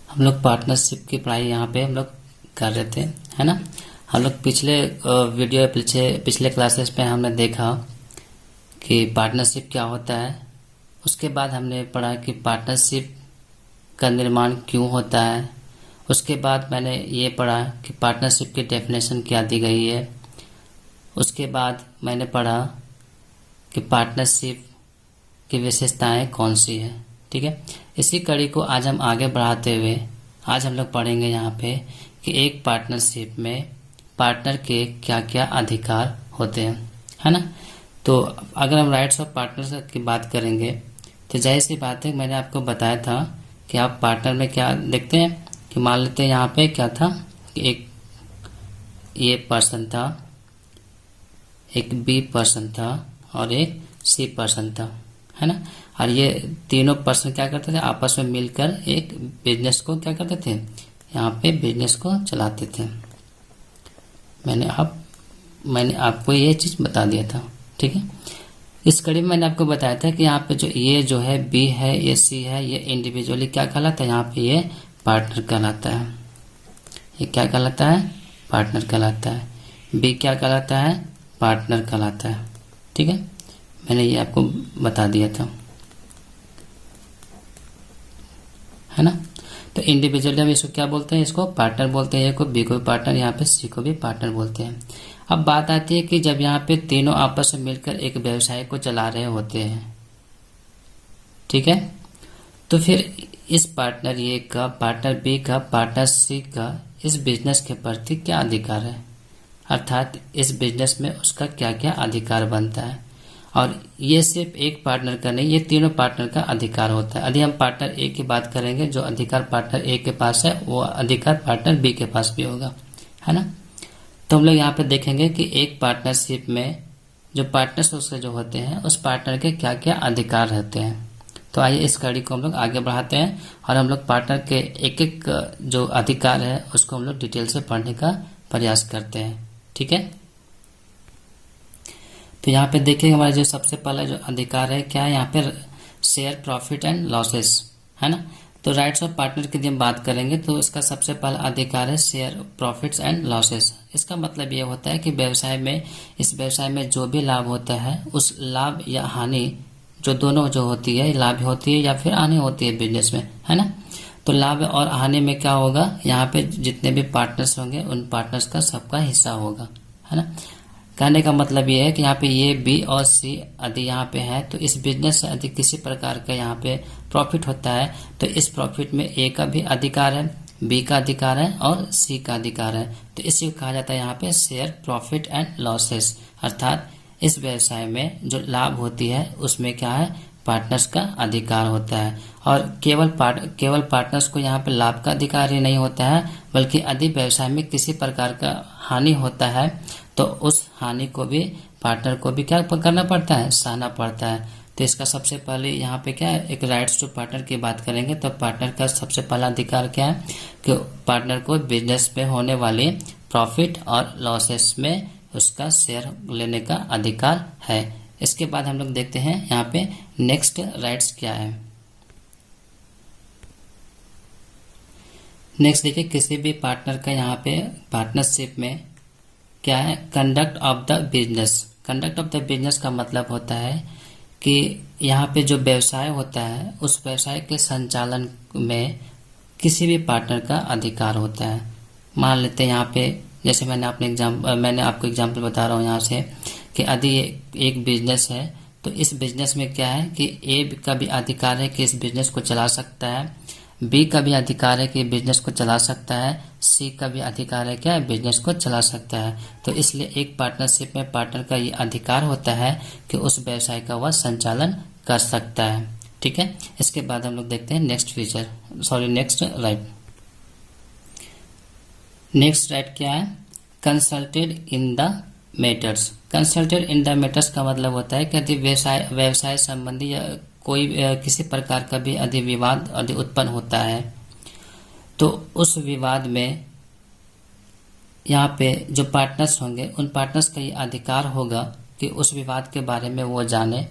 हम लोग पार्टनरशिप की पढ़ाई यहाँ पे हम लोग कर रहे थे, है ना। हम लोग पिछले वीडियो पिछले क्लासेस पे हमने देखा कि पार्टनरशिप क्या होता है। उसके बाद हमने पढ़ा कि पार्टनरशिप का निर्माण क्यों होता है। उसके बाद मैंने ये पढ़ा कि पार्टनरशिप की डेफिनेशन क्या दी गई है। उसके बाद मैंने पढ़ा कि पार्टनरशिप की विशेषताएं कौन सी है। ठीक है, इसी कड़ी को आज हम आगे बढ़ाते हुए आज हम लोग पढ़ेंगे यहाँ पे कि एक पार्टनरशिप में पार्टनर के क्या क्या अधिकार होते हैं, है ना। तो अगर हम राइट्स ऑफ पार्टनर की बात करेंगे तो जाहिर सी बात है, मैंने आपको बताया था कि आप पार्टनर में क्या देखते हैं कि मान लेते हैं यहाँ पे क्या था कि एक ये पर्सन था, एक बी पर्सन था और एक सी पर्सन था, है ना। और ये तीनों पर्सन क्या करते थे, आपस में मिलकर एक बिजनेस को क्या करते थे, यहाँ पे बिजनेस को चलाते थे। मैंने आपको ये चीज़ बता दिया था। ठीक है, इस कड़ी में मैंने आपको बताया था कि यहाँ पे जो है बी है, ये सी है, ये इंडिविजुअली क्या कहलाता है, यहाँ पे ये पार्टनर कहलाता है। ये क्या कहलाता है, पार्टनर कहलाता है। बी क्या कहलाता है, पार्टनर कहलाता है। ठीक है, मैंने ये आपको बता दिया था, है ना। तो इंडिविजुअली हम इसको क्या बोलते हैं, इसको पार्टनर बोलते हैं। ए को बी को भी पार्टनर, यहाँ पे सी को भी पार्टनर बोलते हैं। अब बात आती है कि जब यहाँ पे तीनों आपस में मिलकर एक व्यवसाय को चला रहे होते हैं, ठीक है, तो फिर इस पार्टनर ए का, पार्टनर बी का, पार्टनर सी का इस बिजनेस के प्रति क्या अधिकार है, अर्थात इस बिजनेस में उसका क्या क्या अधिकार बनता है। और ये सिर्फ एक पार्टनर का नहीं, ये तीनों पार्टनर का अधिकार होता है। यदि हम पार्टनर ए की बात करेंगे, जो अधिकार पार्टनर ए के पास है वो अधिकार पार्टनर बी के पास भी होगा, है ना। तो हम लोग यहाँ पे देखेंगे कि एक पार्टनरशिप में जो पार्टनर्स उसके जो होते हैं उस पार्टनर के क्या क्या अधिकार रहते हैं। तो आइए इस कड़ी को हम लोग आगे बढ़ाते हैं और हम लोग पार्टनर के एक एक जो अधिकार है उसको हम लोग डिटेल से पढ़ने का प्रयास करते हैं। ठीक है, तो यहाँ पे देखिए हमारा जो सबसे पहला जो अधिकार है क्या है, यहाँ पे शेयर प्रॉफिट एंड लॉसेस, है ना। तो राइट्स ऑफ पार्टनर की जब बात करेंगे तो इसका सबसे पहला अधिकार है शेयर प्रॉफिट्स एंड लॉसेस। इसका मतलब ये होता है कि इस व्यवसाय में जो भी लाभ होता है उस लाभ या हानि जो दोनों जो होती है, लाभ होती है या फिर हानि होती है बिजनेस में, है ना। तो लाभ और हानि में क्या होगा, यहाँ पे जितने भी पार्टनर्स होंगे उन पार्टनर्स का सबका हिस्सा होगा, है ना। कहने का मतलब ये है कि यहाँ पे ये बी और सी यदि यहाँ पे है तो इस बिजनेस से यदि किसी प्रकार का यहाँ पे प्रॉफिट होता है तो इस प्रॉफिट में ए का भी अधिकार है, बी का अधिकार है और सी का अधिकार है। तो इसी को कहा जाता है यहाँ पे शेयर प्रॉफिट एंड लॉसेस, अर्थात इस व्यवसाय में जो लाभ होती है उसमें क्या है, पार्टनर्स का अधिकार होता है। और केवल पार्टनर्स को यहाँ पे लाभ का अधिकार ही नहीं होता है, बल्कि यदि व्यवसाय में किसी प्रकार का हानि होता है तो उस हानि को भी पार्टनर को भी क्या करना पड़ता है, सहना पड़ता है। तो इसका सबसे पहले यहाँ पे क्या है, एक राइट्स टू पार्टनर की बात करेंगे तो पार्टनर का सबसे पहला अधिकार क्या है कि पार्टनर को बिजनेस में होने वाली प्रॉफिट और लॉसेस में उसका शेयर लेने का अधिकार है। इसके बाद हम लोग देखते हैं यहाँ पे नेक्स्ट राइट्स क्या है। नेक्स्ट देखिए, किसी भी पार्टनर का यहाँ पे पार्टनरशिप में क्या है, conduct of the business. Conduct of the business का मतलब होता है कि यहाँ पे जो व्यवसाय होता है उस व्यवसाय के संचालन में किसी भी पार्टनर का अधिकार होता है। मान लेते हैं यहाँ पे, जैसे मैंने आपको एग्जांपल बता रहा हूँ यहाँ से कि यदि एक बिजनेस है तो इस बिजनेस में क्या है कि ए का भी अधिकार है कि इस बिजनेस को चला सकता है, बी का भी अधिकार है कि बिजनेस को चला सकता है, सी का भी अधिकार है क्या है, बिजनेस को चला सकता है। तो इसलिए एक पार्टनरशिप में पार्टनर का ये अधिकार होता है कि उस व्यवसाय का वह संचालन कर सकता है। ठीक है, इसके बाद हम लोग देखते हैं नेक्स्ट राइट। नेक्स्ट राइट क्या है, consulted in the matters. Consulted in the matters का मतलब होता है कि यदि व्यवसाय संबंधी या कोई किसी प्रकार का भी यदि विवाद यदि उत्पन्न होता है तो उस विवाद में यहाँ पे जो पार्टनर्स होंगे उन पार्टनर्स का ये अधिकार होगा कि उस विवाद के बारे में वो जाने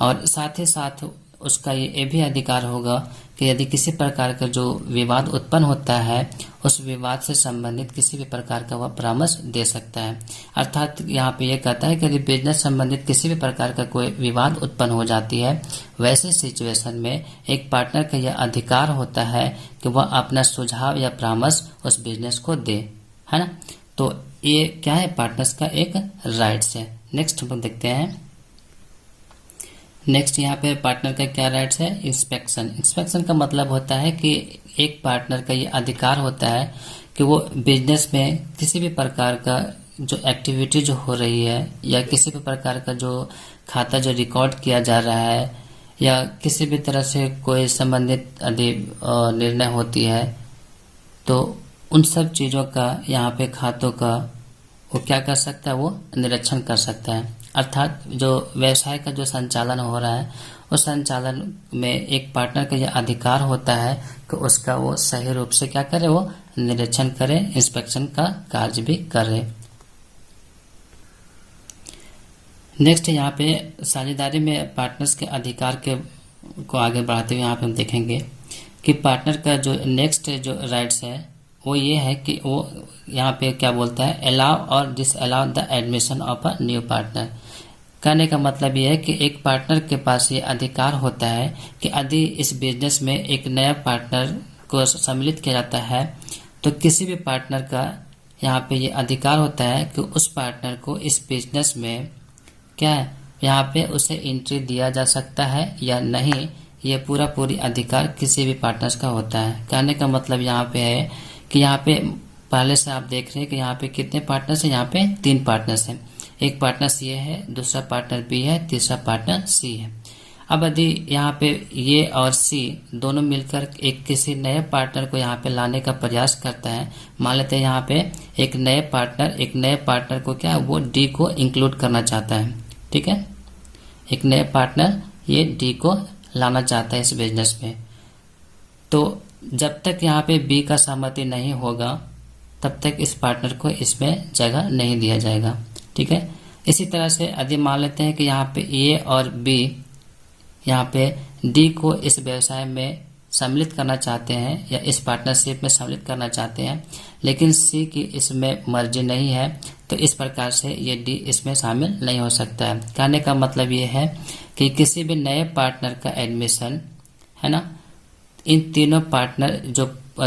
और साथ ही साथ उसका ये भी अधिकार होगा कि यदि किसी प्रकार का जो विवाद उत्पन्न होता है उस विवाद से संबंधित किसी भी प्रकार का वह परामर्श दे सकता है। अर्थात यहाँ पे ये कहता है कि यदि बिजनेस संबंधित किसी भी प्रकार का कोई विवाद उत्पन्न हो जाती है, वैसे सिचुएशन में एक पार्टनर का यह अधिकार होता है कि वह अपना सुझाव या परामर्श उस बिजनेस को दे, है ना। तो ये क्या है, पार्टनर्स का एक राइट्स है। नेक्स्ट हम लोग देखते हैं। नेक्स्ट यहाँ पे पार्टनर का क्या राइट्स है, इंस्पेक्शन। इंस्पेक्शन का मतलब होता है कि एक पार्टनर का ये अधिकार होता है कि वो बिजनेस में किसी भी प्रकार का जो एक्टिविटी जो हो रही है या किसी भी प्रकार का जो खाता जो रिकॉर्ड किया जा रहा है या किसी भी तरह से कोई संबंधित यदि निर्णय होती है तो उन सब चीज़ों का यहाँ पे खातों का वो क्या कर सकता है, वो निरीक्षण कर सकता है। अर्थात जो व्यवसाय का जो संचालन हो रहा है उस संचालन में एक पार्टनर का यह अधिकार होता है कि उसका वो सही रूप से क्या करे, वो निरीक्षण करे, इंस्पेक्शन का कार्य भी करे। नेक्स्ट यहाँ पे साझेदारी में पार्टनर्स के अधिकार के को आगे बढ़ाते हुए यहाँ पे हम देखेंगे कि पार्टनर का जो नेक्स्ट जो राइट्स है वो ये है कि वो यहाँ पे क्या बोलता है, अलाउ और disallow the admission of a new partner. कहने का मतलब ये है कि एक पार्टनर के पास ये अधिकार होता है कि यदि इस बिजनेस में एक नया पार्टनर को सम्मिलित किया जाता है तो किसी भी पार्टनर का यहाँ पे ये अधिकार होता है कि उस पार्टनर को इस बिजनेस में क्या है, यहाँ पे उसे एंट्री दिया जा सकता है या नहीं, ये पूरी अधिकार किसी भी पार्टनर्स का होता है। कहने का मतलब यहाँ पे है कि यहाँ पे पहले से आप देख रहे हैं कि यहाँ पे कितने पार्टनर्स हैं, यहाँ पे 3 पार्टनर्स हैं। एक पार्टनर ये है, दूसरा पार्टनर बी है, तीसरा पार्टनर सी है। अब यदि यहाँ पे ये और सी दोनों मिलकर एक किसी नए पार्टनर को यहाँ पे लाने का प्रयास करता है, मान लेते हैं यहाँ पे एक नए पार्टनर को क्या है, वो डी को इंक्लूड करना चाहता है, ठीक है। एक नए पार्टनर ये डी को लाना चाहता है इस बिजनेस में, तो जब तक यहाँ पे बी का सहमति नहीं होगा तब तक इस पार्टनर को इसमें जगह नहीं दिया जाएगा, ठीक है। इसी तरह से यदि मान लेते हैं कि यहाँ पे ए और बी यहाँ पे डी को इस व्यवसाय में सम्मिलित करना चाहते हैं या इस पार्टनरशिप में सम्मिलित करना चाहते हैं, लेकिन सी की इसमें मर्जी नहीं है, तो इस प्रकार से ये डी इसमें शामिल नहीं हो सकता है। कहने का मतलब ये है कि किसी भी नए पार्टनर का एडमिशन, है ना, इन तीनों पार्टनर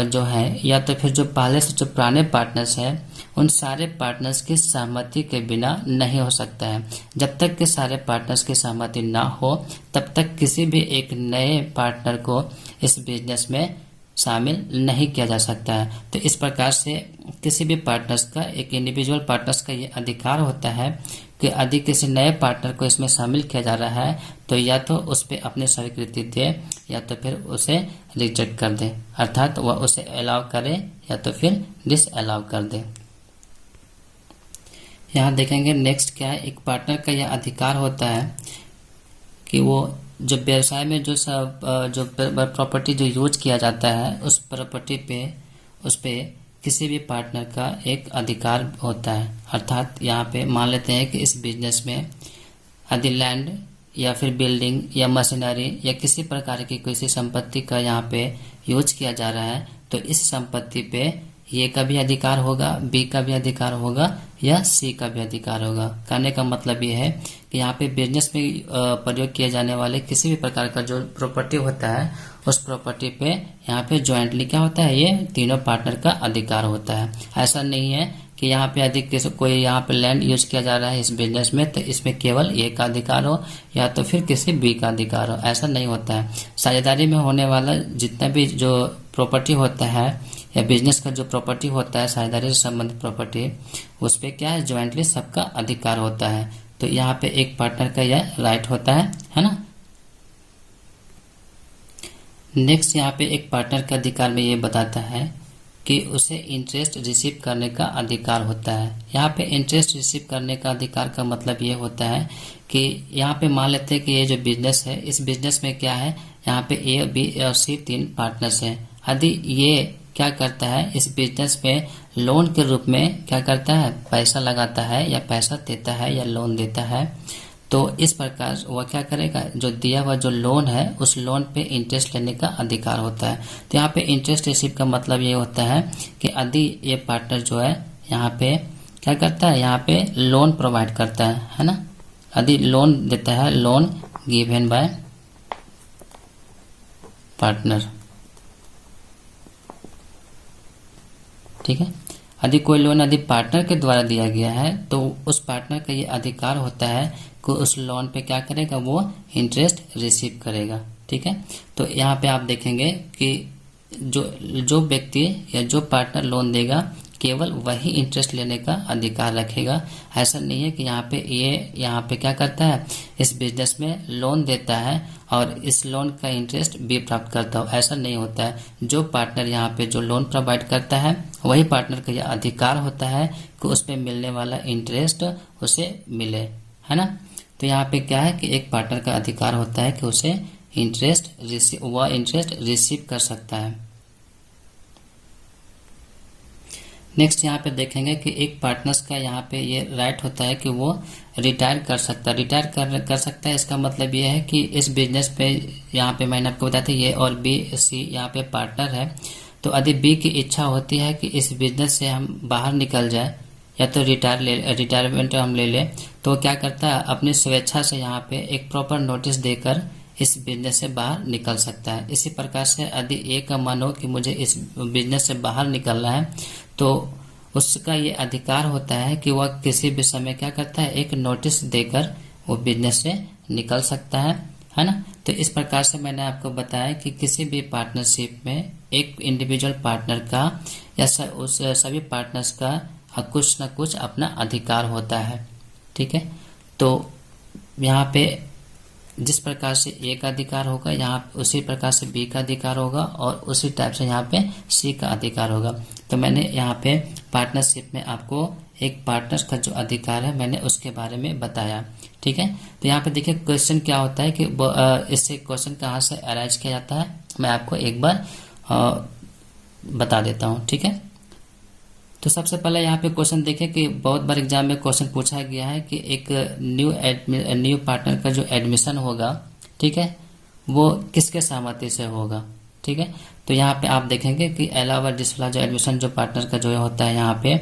जो है या तो फिर जो पहले से जो पुराने पार्टनर्स हैं उन सारे पार्टनर्स की सहमति के बिना नहीं हो सकता है। जब तक के सारे पार्टनर्स की सहमति ना हो तब तक किसी भी एक नए पार्टनर को इस बिजनेस में शामिल नहीं किया जा सकता है। तो इस प्रकार से किसी भी पार्टनर्स का, एक इंडिविजुअल पार्टनर्स का ये अधिकार होता है कि यदि किसी नए पार्टनर को इसमें शामिल किया जा रहा है तो या तो उस पर अपनी स्वीकृति दे या तो फिर उसे रिजेक्ट कर दे, अर्थात वह उसे अलाउ करे या तो फिर डिस अलाउ कर दे। यहाँ देखेंगे नेक्स्ट क्या है, एक पार्टनर का यह अधिकार होता है कि वो जो व्यवसाय में जो प्रॉपर्टी जो यूज किया जाता है उस प्रॉपर्टी पे उस पे किसी भी पार्टनर का एक अधिकार होता है। अर्थात यहाँ पे मान लेते हैं कि इस बिजनेस में यदि लैंड या फिर बिल्डिंग या मशीनरी या किसी प्रकार की किसी संपत्ति का यहाँ पे यूज किया जा रहा है तो इस संपत्ति पे ए का भी अधिकार होगा, बी का भी अधिकार होगा या सी का भी अधिकार होगा। कहने का मतलब ये है कि यहाँ पे बिजनेस में प्रयोग किए जाने वाले किसी भी प्रकार का जो प्रॉपर्टी होता है उस प्रॉपर्टी पे यहाँ पे ज्वाइंटली क्या होता है, ये तीनों पार्टनर का अधिकार होता है। ऐसा नहीं है कि यहाँ पे यदि कोई यहाँ पे लैंड यूज किया जा रहा है इस बिजनेस में तो इसमें केवल ए का अधिकार हो या तो फिर किसी बी का अधिकार हो, ऐसा नहीं होता है। साझेदारी में होने वाला जितना भी जो प्रॉपर्टी होता है या बिजनेस का जो प्रॉपर्टी होता है, साझेदारी से संबंधित प्रॉपर्टी, उस पर क्या है, ज्वाइंटली सबका अधिकार होता है। तो यहाँ पे एक पार्टनर का यह राइट होता है ना। नेक्स्ट यहाँ पे एक पार्टनर का अधिकार में ये बताता है कि उसे इंटरेस्ट रिसीव करने का अधिकार होता है। यहाँ पे इंटरेस्ट रिसीव करने का अधिकार का मतलब ये होता है कि यहाँ पे मान लेते हैं कि ये जो बिजनेस है इस बिजनेस में क्या है, यहाँ पे ए बी और सी 3 पार्टनर्स हैं। यदि ये क्या करता है, इस बिजनेस में लोन के रूप में क्या करता है, पैसा लगाता है या पैसा देता है या लोन देता है, तो इस प्रकार वह क्या करेगा, जो दिया हुआ जो लोन है उस लोन पे इंटरेस्ट लेने का अधिकार होता है। तो यहाँ पे इंटरेस्ट रिसीव का मतलब ये होता है कि यदि ये पार्टनर जो है यहाँ पे क्या करता है, यहाँ पे लोन प्रोवाइड करता है ना, यदि लोन देता है, लोन गिवन बाय पार्टनर, ठीक है। यदि कोई लोन यदि पार्टनर के द्वारा दिया गया है तो उस पार्टनर का ये अधिकार होता है कि उस लोन पे क्या करेगा, वो इंटरेस्ट रिसीव करेगा, ठीक है। तो यहाँ पे आप देखेंगे कि जो व्यक्ति या जो पार्टनर लोन देगा केवल वही इंटरेस्ट लेने का अधिकार रखेगा। ऐसा नहीं है कि यहाँ पे क्या करता है, इस बिजनेस में लोन देता है और इस लोन का इंटरेस्ट भी प्राप्त करता हो, ऐसा नहीं होता है। जो पार्टनर यहाँ पे जो लोन प्रोवाइड करता है वही पार्टनर का यह अधिकार होता है कि उस पे मिलने वाला इंटरेस्ट उसे मिले, है ना। तो यहाँ पे क्या है कि एक पार्टनर का अधिकार होता है कि उसे इंटरेस्ट रिसीव कर सकता है। नेक्स्ट यहाँ पे देखेंगे कि एक पार्टनर्स का यहाँ पे ये राइट होता है कि वो रिटायर कर सकता है। रिटायर कर सकता है, इसका मतलब ये है कि इस बिजनेस पे यहाँ पे मैंने आपको बताया था ये और बी सी यहाँ पे पार्टनर है। तो यदि बी की इच्छा होती है कि इस बिजनेस से हम बाहर निकल जाए या तो रिटायरमेंट हम ले लें, तो क्या करता है, अपनी स्वेच्छा से यहाँ पे एक प्रॉपर नोटिस देकर इस बिजनेस से बाहर निकल सकता है। इसी प्रकार से यदि ए का मन हो कि मुझे इस बिजनेस से बाहर निकलना है तो उसका ये अधिकार होता है कि वह किसी भी समय क्या करता है, एक नोटिस देकर वो बिजनेस से निकल सकता है ना। तो इस प्रकार से मैंने आपको बताया कि किसी भी पार्टनरशिप में एक इंडिविजुअल पार्टनर का या उस सभी पार्टनर्स का कुछ न कुछ अपना अधिकार होता है, ठीक है। तो यहाँ पे जिस प्रकार से ए का अधिकार होगा यहाँ उसी प्रकार से बी का अधिकार होगा और उसी टाइप से यहाँ पे सी का अधिकार होगा। तो मैंने यहाँ पे पार्टनरशिप में आपको एक पार्टनर का जो अधिकार है मैंने उसके बारे में बताया, ठीक है। तो यहाँ पे देखिए क्वेश्चन क्या होता है कि इससे क्वेश्चन कहाँ से अराइज किया जाता है, मैं आपको एक बार बता देता हूँ, ठीक है। तो सबसे पहले यहाँ पे क्वेश्चन देखिए कि बहुत बार एग्जाम में क्वेश्चन पूछा गया है कि एक न्यू पार्टनर का जो एडमिशन होगा, ठीक है, वो किसके सहमति से होगा, ठीक है। तो यहाँ पे आप देखेंगे कि अलावा डिसवाला जो एडमिशन जो पार्टनर का जो होता है यहाँ पे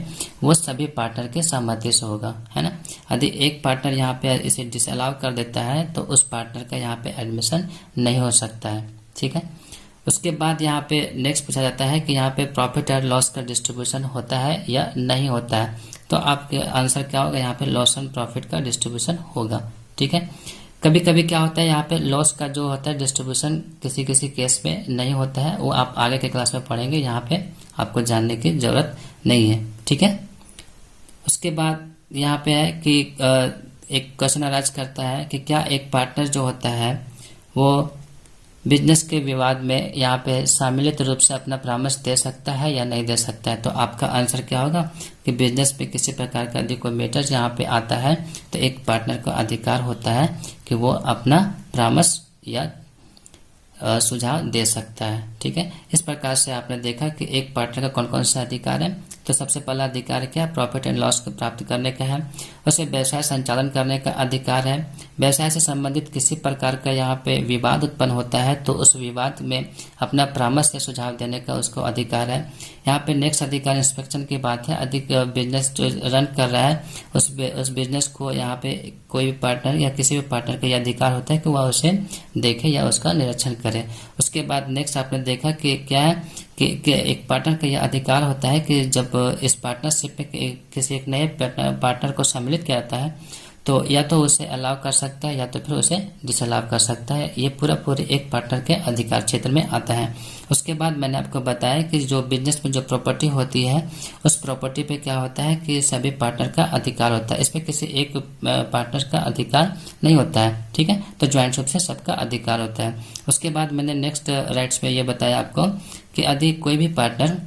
वो सभी पार्टनर के सहमति से होगा, है ना। यदि एक पार्टनर यहाँ पे इसे डिसअलाउ कर देता है तो उस पार्टनर का यहाँ पे एडमिशन नहीं हो सकता है, ठीक है। उसके बाद यहाँ पे नेक्स्ट पूछा जाता है कि यहाँ पे प्रॉफिट और लॉस का डिस्ट्रीब्यूशन होता है या नहीं होता है। तो आपके आंसर क्या होगा, यहाँ पे लॉस एंड प्रॉफिट का डिस्ट्रीब्यूशन होगा, ठीक है। कभी कभी क्या होता है यहाँ पे लॉस का जो होता है डिस्ट्रीब्यूशन किसी किसी केस में नहीं होता है, वो आप आगे के क्लास में पढ़ेंगे, यहाँ पे आपको जानने की जरूरत नहीं है, ठीक है। उसके बाद यहाँ पे है कि एक क्वेश्चन अराइज करता है कि क्या एक पार्टनर जो होता है वो बिजनेस के विवाद में यहाँ पे सम्मिलित रूप से अपना परामर्श दे सकता है या नहीं दे सकता है। तो आपका आंसर क्या होगा कि बिजनेस में किसी प्रकार का यदि कोई मैटर यहाँ पे आता है तो एक पार्टनर का अधिकार होता है कि वो अपना परामर्श या सुझाव दे सकता है, ठीक है। इस प्रकार से आपने देखा कि एक पार्टनर का कौन कौन सा अधिकार है। तो सबसे पहला अधिकार क्या है, प्रॉफिट एंड लॉस को प्राप्त करने का है। उसे व्यवसाय संचालन करने का अधिकार है। व्यवसाय से संबंधित किसी प्रकार का यहाँ पे विवाद उत्पन्न होता है तो उस विवाद में अपना परामर्श या सुझाव देने का उसको अधिकार है। यहाँ पे नेक्स्ट अधिकार इंस्पेक्शन की बात है। अधिक बिजनेस जो रन कर रहा है उस बिजनेस को यहाँ पे कोई भी पार्टनर या किसी भी पार्टनर का यह अधिकार होता है कि वह उसे देखे या उसका निरीक्षण करे। उसके बाद नेक्स्ट आपने देखा कि क्या है कि एक पार्टनर का यह अधिकार होता है कि जब इस पार्टनरशिप में किसी एक नए पार्टनर को सम्मिलित किया जाता है तो या तो उसे अलाउ कर सकता है या तो फिर उसे डिसअलाउ कर सकता है। ये पूरे एक पार्टनर के अधिकार क्षेत्र में आता है। उसके बाद मैंने आपको बताया कि जो बिजनेस में जो प्रॉपर्टी होती है उस प्रॉपर्टी पे क्या होता है कि सभी पार्टनर का अधिकार होता है। इसमें किसी एक पार्टनर का अधिकार नहीं होता है, ठीक है। तो ज्वाइंट रूप से सबका अधिकार होता है। उसके बाद मैंने नेक्स्ट राइट्स में ये बताया आपको कि यदि कोई भी पार्टनर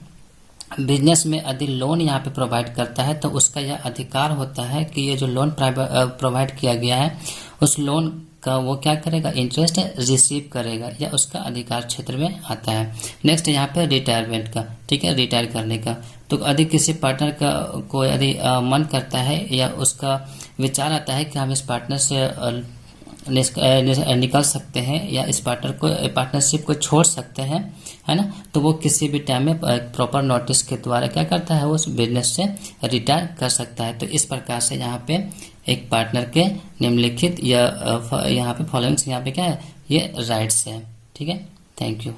बिजनेस में यदि लोन यहाँ पे प्रोवाइड करता है तो उसका यह अधिकार होता है कि ये जो लोन प्रोवाइड किया गया है उस लोन का वो क्या करेगा, इंटरेस्ट रिसीव करेगा या उसका अधिकार क्षेत्र में आता है। नेक्स्ट यहाँ पे रिटायरमेंट का, ठीक है, रिटायर करने का। तो यदि किसी पार्टनर का को यदि मन करता है या उसका विचार आता है कि हम इस पार्टनर से निकल सकते हैं या इस पार्टनरशिप को छोड़ सकते हैं, है ना, तो वो किसी भी टाइम में प्रॉपर नोटिस के द्वारा क्या करता है, वो उस बिजनेस से रिटायर कर सकता है। तो इस प्रकार से यहाँ पे एक पार्टनर के निम्नलिखित या यहाँ पे फॉलोइंग्स यहाँ पे क्या है, ये राइट्स है। ठीक है, थैंक यू।